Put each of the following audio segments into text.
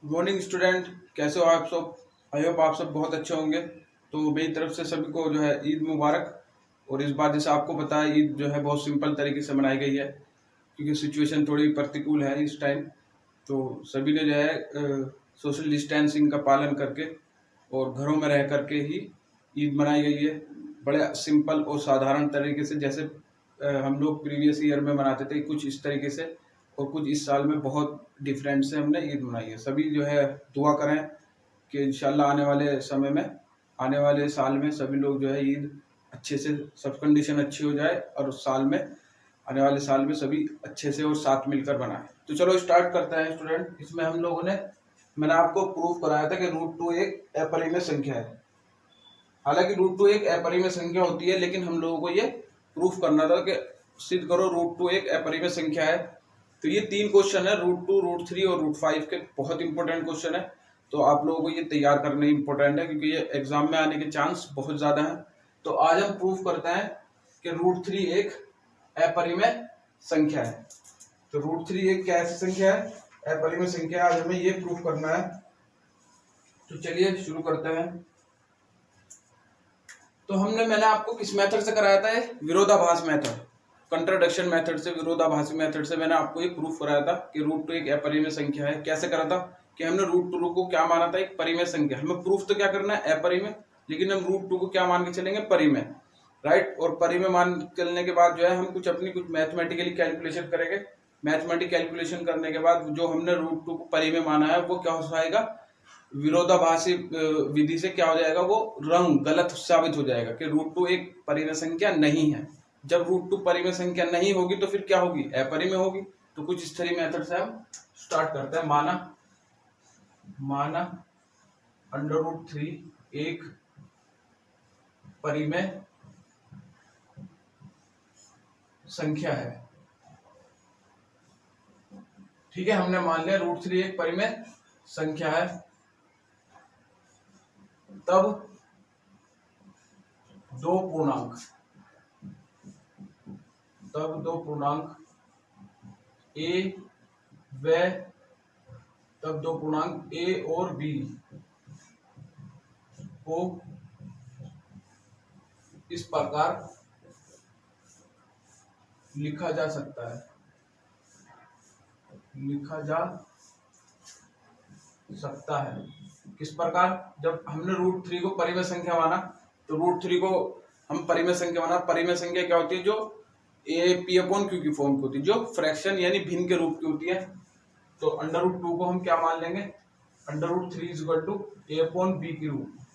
Good morning student, कैसे हो आप सब। आई होप आप सब बहुत अच्छे होंगे। तो मेरी तरफ से सभी को जो है ईद मुबारक। और इस बार जैसे आपको पता है ईद जो है बहुत सिंपल तरीके से मनाई गई है, क्योंकि सिचुएशन थोड़ी प्रतिकूल है इस टाइम। तो सभी ने जो है सोशल डिस्टेंसिंग का पालन करके और घरों में रह करके ही ईद मनाई गई है, बड़े सिंपल और साधारण तरीके से। जैसे हम लोग प्रीवियस ईयर में मनाते थे कुछ इस तरीके से, और कुछ इस साल में बहुत डिफरेंट से हमने ईद मनाई है। सभी जो है दुआ करें कि इंशाल्लाह आने वाले साल में सभी लोग जो है ईद अच्छे से, सब कंडीशन अच्छी हो जाए और साल में आने वाले साल में सभी अच्छे से और साथ मिलकर बनाएं। तो चलो स्टार्ट करते हैं स्टूडेंट। इसमें हम लोगों ने, मैंने आपको प्रूफ कराया था कि √2 एक अपरिमेय संख्या है। हालांकि √2 एक अपरिमेय संख्या होती है, लेकिन हम लोगों को ये प्रूफ करना था कि सिद्ध करो √2 एक अपरिमेय संख्या है। तो ये 3 क्वेश्चन है, √2, √3 और √5 के, बहुत इंपॉर्टेंट क्वेश्चन है। तो आप लोगों को ये तैयार करने इंपॉर्टेंट है, क्योंकि ये एग्जाम में आने के चांस बहुत ज्यादा है। तो आज हम प्रूफ करते हैं कि √3 एक अपरिमेय संख्या है। तो √3 एक क्या ऐसी संख्या है, अपरिमेय संख्या। आज हमें ये प्रूफ करना है। तो चलिए शुरू करते हैं। तो मैंने आपको किस मेथड से कराया था, विरोधाभास मेथड, कंट्राडिक्शन मेथड से, विरोधाभासी मेथड से मैंने आपको ये प्रूफ कराया था कि √2 एक अपरिमेय संख्या है। कैसे करा था कि हमने √2 को क्या माना था, एक परिमेय संख्या। हमें प्रूफ तो क्या करना है, अपरिमेय, लेकिन हम √2 को क्या मान के चलेंगे, परिमेय, राइट। और परिमेय मान चलने के बाद जो है हम कुछ मैथमेटिकली कैलकुलेशन करेंगे। मैथमेटिक कैलकुलेशन करने के बाद जो हमने √2 को परिमेय माना है वो क्या हो जाएगा, विरोधाभासी विधि से क्या हो जाएगा, वो रंग गलत साबित हो जाएगा कि √2 एक परिमेय संख्या नहीं है। जब √2 परिमेय संख्या नहीं होगी तो फिर क्या होगी, अपरिमेय होगी। तो कुछ इस तरह मेथड से हम स्टार्ट करते हैं। माना √3 एक परिमेय संख्या है। ठीक है, हमने मान लिया √3 एक परिमेय संख्या है। तब दो पूर्णांक ए व ए और बी को इस प्रकार लिखा जा सकता है, किस प्रकार। जब हमने √3 को परिमेय संख्या माना, तो √3 को हम परिमेय संख्या माना। परिमेय संख्या क्या होती है, जो P/Q की फॉर्म की होती है, जो फ्रैक्शन यानी भिन्न के रूप की होती है। तो √2 को हम क्या मान लेंगे, √3 = A/B की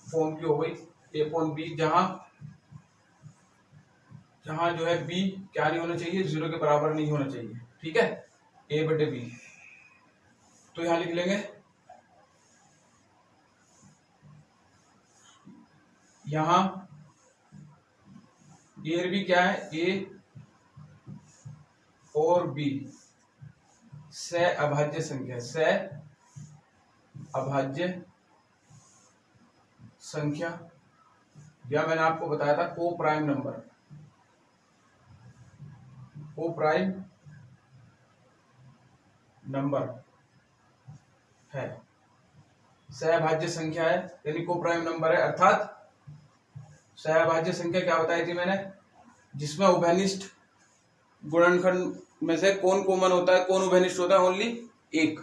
फॉर्म की हो गई, A/B, जहां जो है b क्या नहीं होना चाहिए, 0 के बराबर नहीं होना चाहिए। ठीक है, A/B। तो यहां लिख लेंगे, यहां A और B क्या है, A और B सहअभाज्य संख्या, या मैंने आपको बताया था को प्राइम नंबर है, सहअभाज्य संख्या है, यानी को प्राइम नंबर है। अर्थात सहअभाज्य संख्या क्या बताई थी मैंने, जिसमें उभयनिष्ठ गुणनखंड में से कौन कॉमन होता है, कौन उभयनिष्ठ होता है, ओनली एक।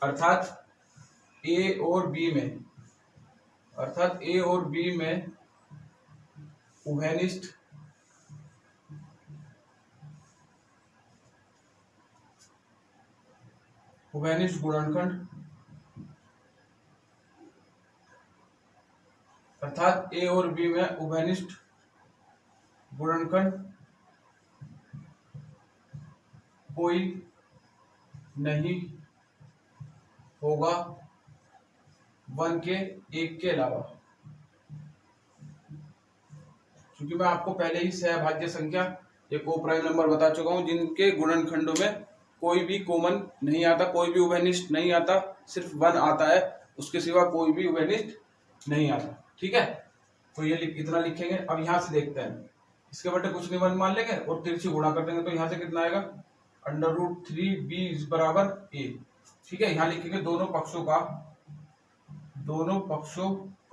अर्थात ए और बी में उभयनिष्ठ गुणनखंड, अर्थात ए और बी में उभयनिष्ठ गुणनखंड कोई नहीं होगा 1 के 1 के अलावा। क्योंकि मैं आपको पहले ही सहअभाज्य संख्या या को प्राइम नंबर बता चुका हूं, जिनके गुणनखंडों में कोई भी कॉमन नहीं आता, कोई भी उभयनिष्ठ नहीं आता, सिर्फ 1 आता है, उसके सिवा कोई भी उभयनिष्ठ नहीं आता। ठीक है, तो ये इतना लिखेंगे। अब यहां से देखते हैं, इसके बटे कुछ नहीं 1 मान लेंगे और तिरछी गुणा कर देंगे। तो यहां से कितना आएगा, √3b = a। ठीक है, यहाँ लिखेंगे दोनों पक्षों का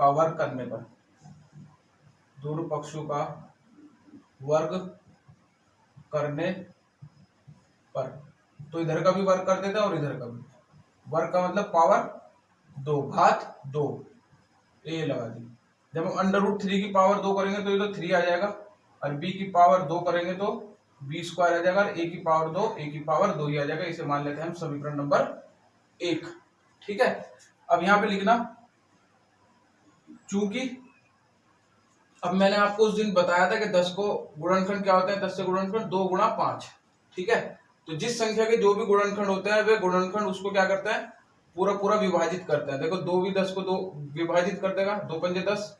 वर्ग करने पर, दोनों पक्षों का वर्ग करने पर। तो इधर का भी वर्ग कर देते हैं और इधर का भी। वर्ग का मतलब पावर 2, घात 2, ए लगा दी। जब हम √3 की पावर 2 करेंगे तो ये तो 3 आ जाएगा, और b की पावर 2 करेंगे तो b² आ जाएगा, और a की पावर 2, a की पावर 2 ही आ जाएगा। इसे मान लेते हैं हम समीकरण नंबर 1। ठीक है, अब यहाँ पे लिखना, चूंकि अब मैंने आपको उस दिन बताया था कि 10 को गुणनखंड क्या होता है, 10 से गुणनखंड 2 गुणा 5। ठीक है, तो जिस संख्या के जो भी गुणनखंड होते हैं वे गुणनखंड उसको क्या करते हैं, पूरा विभाजित करते हैं। देखो 2 भी 10 को 2 विभाजित कर देगा, 2 पंजे 10,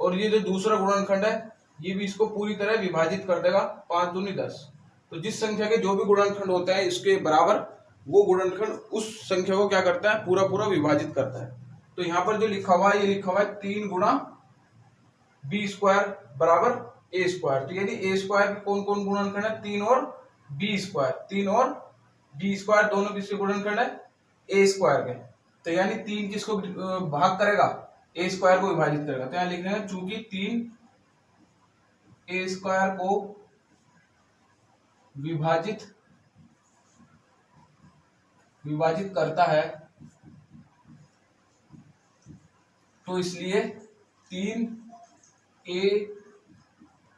और ये जो दूसरा गुणनखंड है ये भी इसको पूरी तरह विभाजित कर देगा, 5 दूनी 10। तो जिस संख्या के जो भी गुणनखंड होते हैं इसके बराबर वो गुणनखंड उस संख्या को क्या करता है, पूरा विभाजित करता है। तो यहाँ पर जो लिखा हुआ है ये लिखा हुआ है 3 गुणा b² बराबर a²। तो यानी a² के कौन कौन गुणनखंड है, 3 और b²। 3 और b² दोनों किसके गुणनखंड है, a² के। तो यानी 3 किसको भाग करेगा, a² को विभाजित करेगा। तो यहाँ लिख रहे हैं चूंकि 3 a² को विभाजित करता है, तो इसलिए 3 a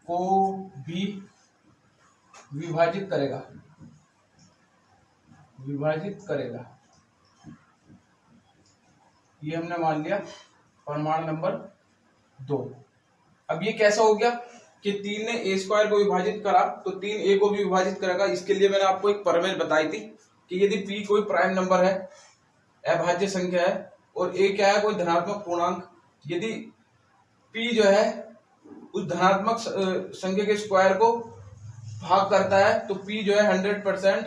को भी विभाजित करेगा, ये हमने मान लिया प्रमाण नंबर 2। अब ये कैसा हो गया कि 3 ने a² को विभाजित करा तो 3 a को भी विभाजित करेगा। इसके लिए मैंने आपको एक प्रमेय बताई थी कि यदि p कोई प्राइम नंबर है, अभाज्य संख्या है, और a क्या है, कोई धनात्मक पूर्णांक, यदि p जो है उस धनात्मक संख्या के स्क्वायर को भाग करता है तो p जो है 100%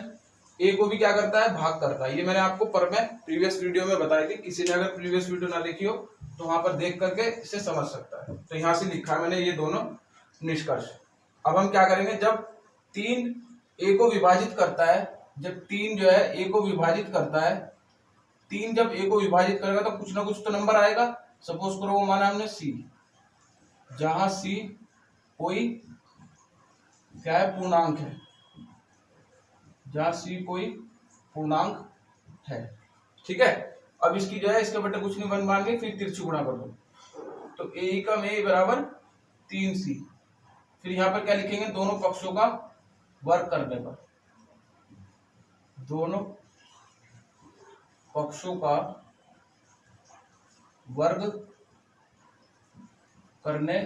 a को भी क्या करता है, भाग करता है। ये मैंने आपको प्रमेय प्रीवियस वीडियो में बताई थी। किसी ने अगर प्रीवियस वीडियो ना देखी हो तो वहां पर देख करके इसे समझ सकता है। तो यहां से लिखा है मैंने ये दोनों निष्कर्ष। अब हम क्या करेंगे, जब 3 a को विभाजित करता है, जब 3 जो है a को विभाजित करता है, 3 जब a को विभाजित करेगा तो कुछ ना कुछ तो नंबर आएगा। सपोज करो वो माना हमने c, जहां c कोई क्या है, पूर्णांक है, जहां c कोई पूर्णांक है। ठीक है, अब इसकी जो है इसके बटे कुछ नहीं बन मान के फिर तिरछी गुणा कर दो, तो a का a बराबर 3c। फिर यहाँ पर क्या लिखेंगे, दोनों पक्षों का वर्ग करने पर, दोनों पक्षों का वर्ग करने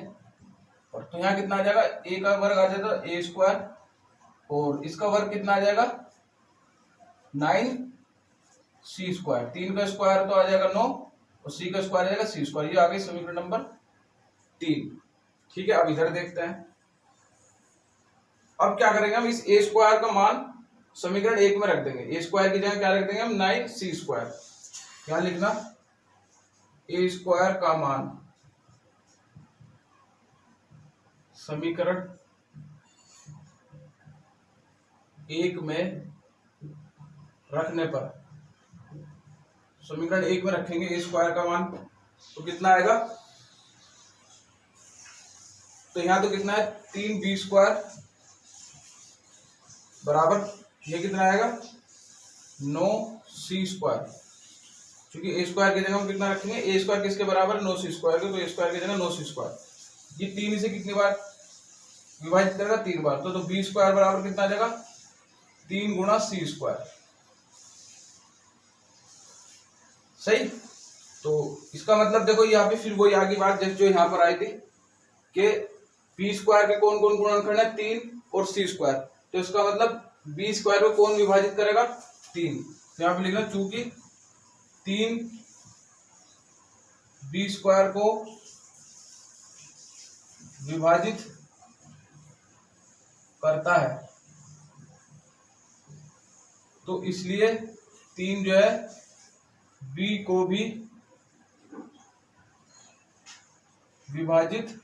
पर। तो यहाँ कितना आ जाएगा, a का वर्ग आ जाएगा a², और इसका वर्ग कितना आ जाएगा 9c²। 3 का स्क्वायर तो आ जाएगा 9, और c का स्क्वायर आ जाएगा c²। ये आ गई समीकरण नंबर 3। ठीक है, अब इधर देखते हैं। अब क्या करेंगे, हम इस a² का मान समीकरण 1 में रख देंगे। a² की जगह क्या रख देंगे हम, 9c²। क्या लिखना, a² का मान समीकरण 1 में रखने पर, समीकरण 1 में रखेंगे a² का मान, तो कितना आएगा, तो यहां तो कितना है 3b² बराबर, ये कितना आएगा 9c²। क्योंकि a² की जगह हम कितना रखेंगे, a² किसके बराबर 9c² के, तो a² की जगह 9c²। ये 3 से कितनी बार विभाजित करेगा, 3 बार, तो b² बराबर कितना आ जाएगा 3 गुणा c²। सही। तो इसका मतलब देखो यहाँ पे फिर वही आगे बात जैसे जो यहाँ पर आई थी कि p² के कौन कौन गुणनखंड है, 3 और c²। तो इसका मतलब b² को कौन विभाजित करेगा, 3। तो यहाँ पे लिखना, चूंकि 3 b² को विभाजित करता है, तो इसलिए 3 जो है b को भी विभाजित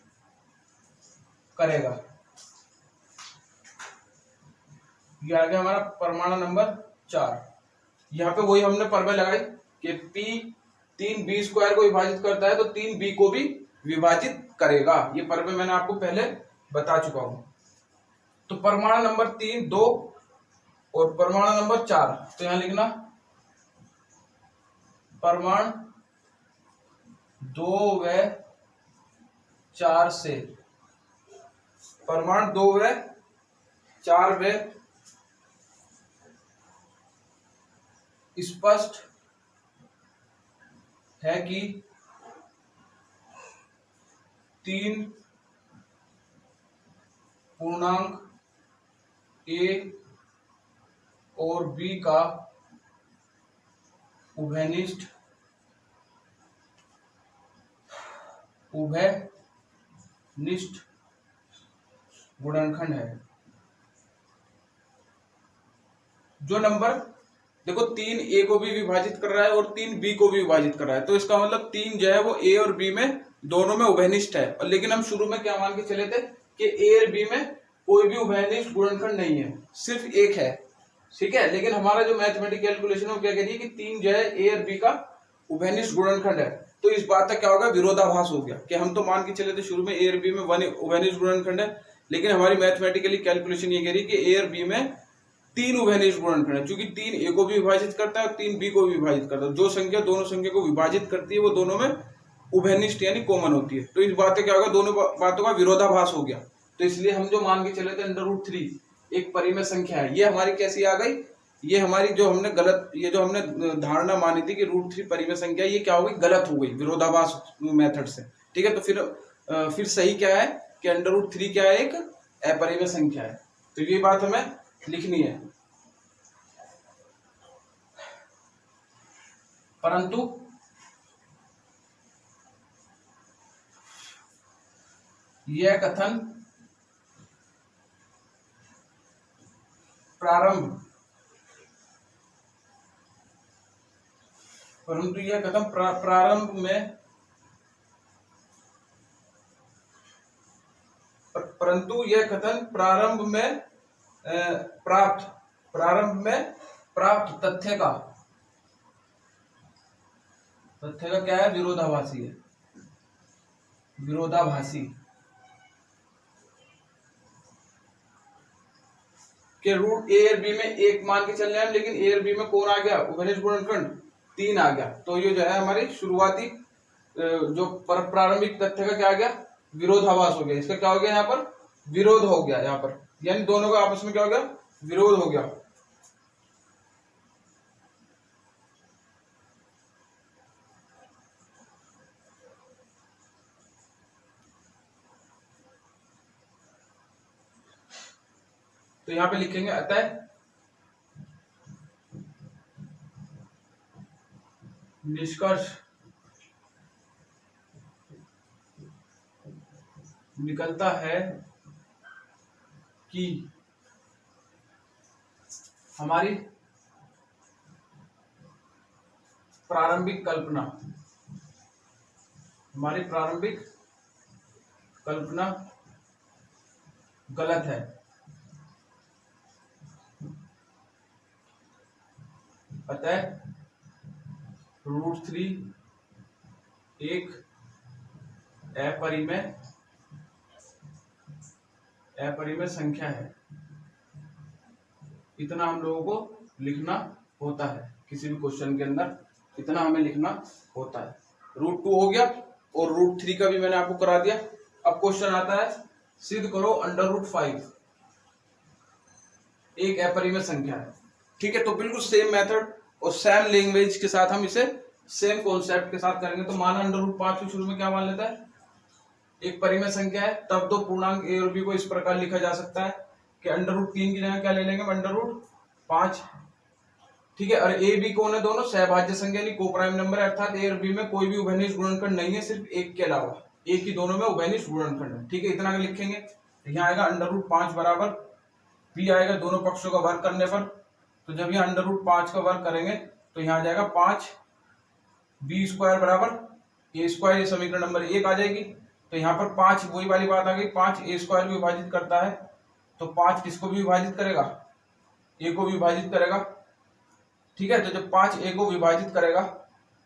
करेगा। ये आ गया हमारा प्रमाण नंबर 4। यहाँ पे वही हमने प्रमेय लगाई कि P 3B स्क्वायर को विभाजित करता है तो 3B को भी विभाजित करेगा। ये प्रमेय मैंने आपको पहले बता चुका हूं। तो परमाणु नंबर 3 2 और परमाणु नंबर 4, तो यहां लिखना परमाणु 2 व 4 से, परमाणु 2 व 4 व स्पष्ट है कि 3 पूर्णांक A और B का उभयनिष्ठ गुणनखंड है। जो नंबर देखो 3A को भी विभाजित कर रहा है और 3B को भी विभाजित कर रहा है, तो इसका मतलब 3 जो है वो A और B में दोनों में उभयनिष्ठ है। और लेकिन हम शुरू में क्या मान के चले थे कि A और B में कोई भी उभयनिष्ठ गुणनखंड नहीं है, सिर्फ एक है, ठीक है। लेकिन हमारा जो मैथमेटिकल कैलकुलेशन है वो क्या कह रही है कि 3 जो है A और B का उभयनिष्ठ गुणनखंड है। तो इस बात का क्या होगा, विरोधाभास हो गया कि हम तो मान के चले थे शुरू में A और B में उभयनिष्ठ गुणनखंड है, लेकिन हमारी मैथमेटिकली कैलकुलेशन ये कह रही है कि A और B में 3 उभयनिष्ठ गुणनखंड है, क्योंकि 3 A को भी विभाजित करता है और 3 B को भी विभाजित करता है। जो संख्या दोनों संख्या को विभाजित करती है वो दोनों में उभयनिष्ठ यानी कॉमन होती है। तो इस बात से क्या होगा, दोनों बातों का विरोधाभास हो गया। तो इसलिए हम जो मान के चले थे √3 एक परिमेय संख्या है, ये हमारी कैसी आ गई, ये हमारी जो हमने गलत, ये जो हमने धारणा मानी थी कि √3 परिमेय संख्या, ये क्या हो गई, गलत हो गई विरोधाभास मेथड से, ठीक है। तो फिर सही क्या है कि √3 क्या है, एक अपरिमेय संख्या है। तो ये बात हमें लिखनी है। परंतु यह कथन प्रारंभ में प्राप्त तथ्य का क्या है, विरोधाभासी है, विरोधाभासी के रूट A और B में एक मान के चलने हैं, लेकिन A और B में कौन आ गया, उभयनिष्ठ गुणनखंड 3 आ गया। तो ये जो है हमारी शुरुआती जो प्रारंभिक तथ्य का क्या आ गया, विरोधाभास हो गया। इसका क्या हो गया, यहाँ पर विरोध हो गया, यहाँ पर यानी दोनों का आपस में क्या हो गया, विरोध हो गया। तो यहां पे लिखेंगे अतः निष्कर्ष निकलता है कि हमारी प्रारंभिक कल्पना गलत है। अतः √3 एक अपरिमेय संख्या है। इतना हम लोगों को लिखना होता है, किसी भी क्वेश्चन के अंदर इतना हमें लिखना होता है। √2 हो गया और √3 का भी मैंने आपको करा दिया। अब क्वेश्चन आता है, सिद्ध करो √5 एक अपरिमेय संख्या है, ठीक है। तो बिल्कुल सेम मेथड और सेम लैंग्वेज के साथ हम इसे सेम कॉन्सेप्ट के साथ करेंगे। तो माना √5 को शुरू में क्या मान लेता है, एक परिमेय संख्या है, तब दो पूर्णांक A और B को इस प्रकार लिखा जा सकता है कि √3 की जगह क्या ले लेंगे, √5, ठीक है। और A B कौन है, दोनों सहभाज्य संख्या यानी कोप्राइम नंबर है, अर्थात A और B में कोई भी उभयनिष्ठ गुणनखंड नहीं है, सिर्फ एक के अलावा, एक ही दोनों में उभयनिष्ठ गुणनखंड है, ठीक है। इतना लिखेंगे। यहाँ आएगा √5 बराबर B आएगा दोनों पक्षों का वर्ग करने पर। तो जब यहाँ √5 का वर्ग करेंगे तो यहाँ आ जाएगा 5B स्क्वायर बराबर A स्क्वायर, ये समीकरण नंबर 1 आ जाएगी। तो यहाँ पर 5 वही वाली बात आ गई, 5 A स्क्वायर को विभाजित करता है, तो 5 किसको भी विभाजित करेगा, A को भी विभाजित करेगा। ठीक है। तो जब 5 a को विभाजित करेगा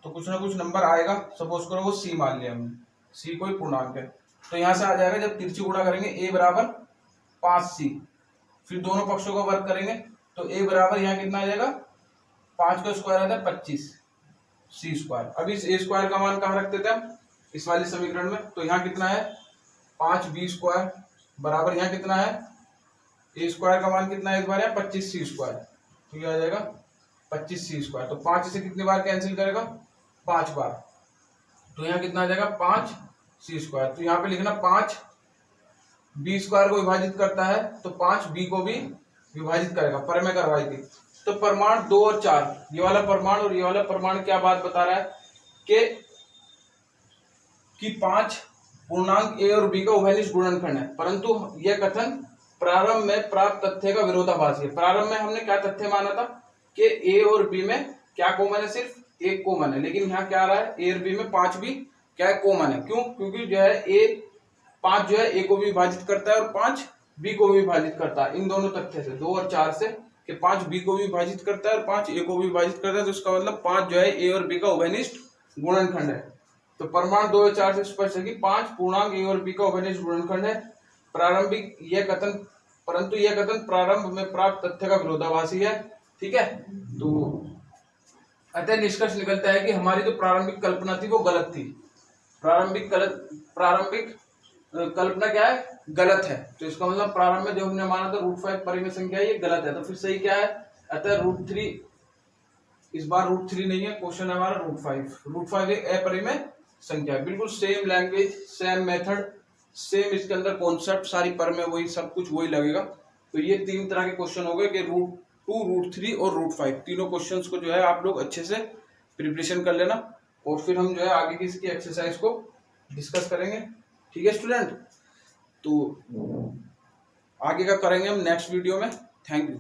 तो कुछ ना कुछ नंबर आएगा, सपोज करो वो c मान लिया हमने, c कोई पूर्णांक है। तो यहां से आ जाएगा, जब तिरछी गुणा करेंगे a बराबर 5c, फिर दोनों पक्षों का वर्ग करेंगे तो a बराबर यहाँ कितना आ जाएगा, 5 का स्क्वायर आता है 25 c स्क्वायर। अब इस a स्क्वायर का मान कहाँ रखते थे हम, इस वाले समीकरण में। तो यहाँ कितना है 5b स्क्वायर बराबर यहाँ कितना है, a स्क्वायर का मान कितना है इस बार यहाँ 25c स्क्वायर, तो ये आ जाएगा 25c स्क्वायर। तो 5 से कितनी बार कैंसिल करेगा, 5 बार, तो यहाँ कितना आ जाएगा 5c स्क्वायर। तो यहाँ पे लिखना 5 b स्क्वायर को विभाजित करता है तो 5 b को भी विभाजित करेगा, पर में करवाई थी। तो प्रमाण 2 और 4, ये वाला प्रमाण और ये वाला प्रमाण क्या बात बता रहा है कि 5 पूर्णांक a और b का उभयनिष्ठ गुणनखंड है, परंतु यह कथन प्रारंभ में प्राप्त तथ्य का विरोधाभासी है। प्रारंभ में हमने क्या तथ्य माना था कि a और b में क्या कॉमन है, सिर्फ एक कॉमन है, लेकिन यहाँ क्या आ रहा है a और b में 5 भी क्या है कॉमन है। क्यों, क्योंकि जो है a जो है a को भी विभाजित करता है और 5 b को भी विभाजित करता है। इन दोनों तथ्य से 2 और 4 से कि 5 b को भी विभाजित करता है और 5 a को भी विभाजित करता है, तो इसका मतलब 5 जो है a और b का उभयनिष्ठ गुणनखंड है। तो प्रमाण 2 और 4 से स्पष्ट है कि 5 पूर्णांक a और b का उभयनिष्ठ गुणनखंड है। प्रारंभिक यह कथन, परंतु यह कथन प्रारंभ में प्राप्त तथ्य का विरोधाभासी है। ठीक है, तो अतः निष्कर्ष निकलता है कि हमारी जो प्रारंभिक कल्पना थी वो गलत थी। प्रारंभिक कल्पना क्या है, गलत है। तो इसका मतलब प्रारंभ में जो हमने माना था √5 परिमेय संख्या है, ये गलत है। तो फिर सही क्या है, अतः √3, इस बार √3 नहीं है, क्वेश्चन है हमारा √5 एक अपरिमेय संख्या है। बिल्कुल same language, same method, same इसके अंदर कॉन्सेप्ट, सारी पर में वही सब कुछ वही लगेगा। तो ये 3 तरह के क्वेश्चन हो गए कि √2, √3 और √5, तीनों क्वेश्चंस को जो है आप लोग अच्छे से प्रिपरेशन कर लेना, और फिर हम जो है आगे की इसकी एक्सरसाइज को डिस्कस करेंगे। ठीक है स्टूडेंट, तो आगे का करेंगे हम नेक्स्ट वीडियो में। Thank you.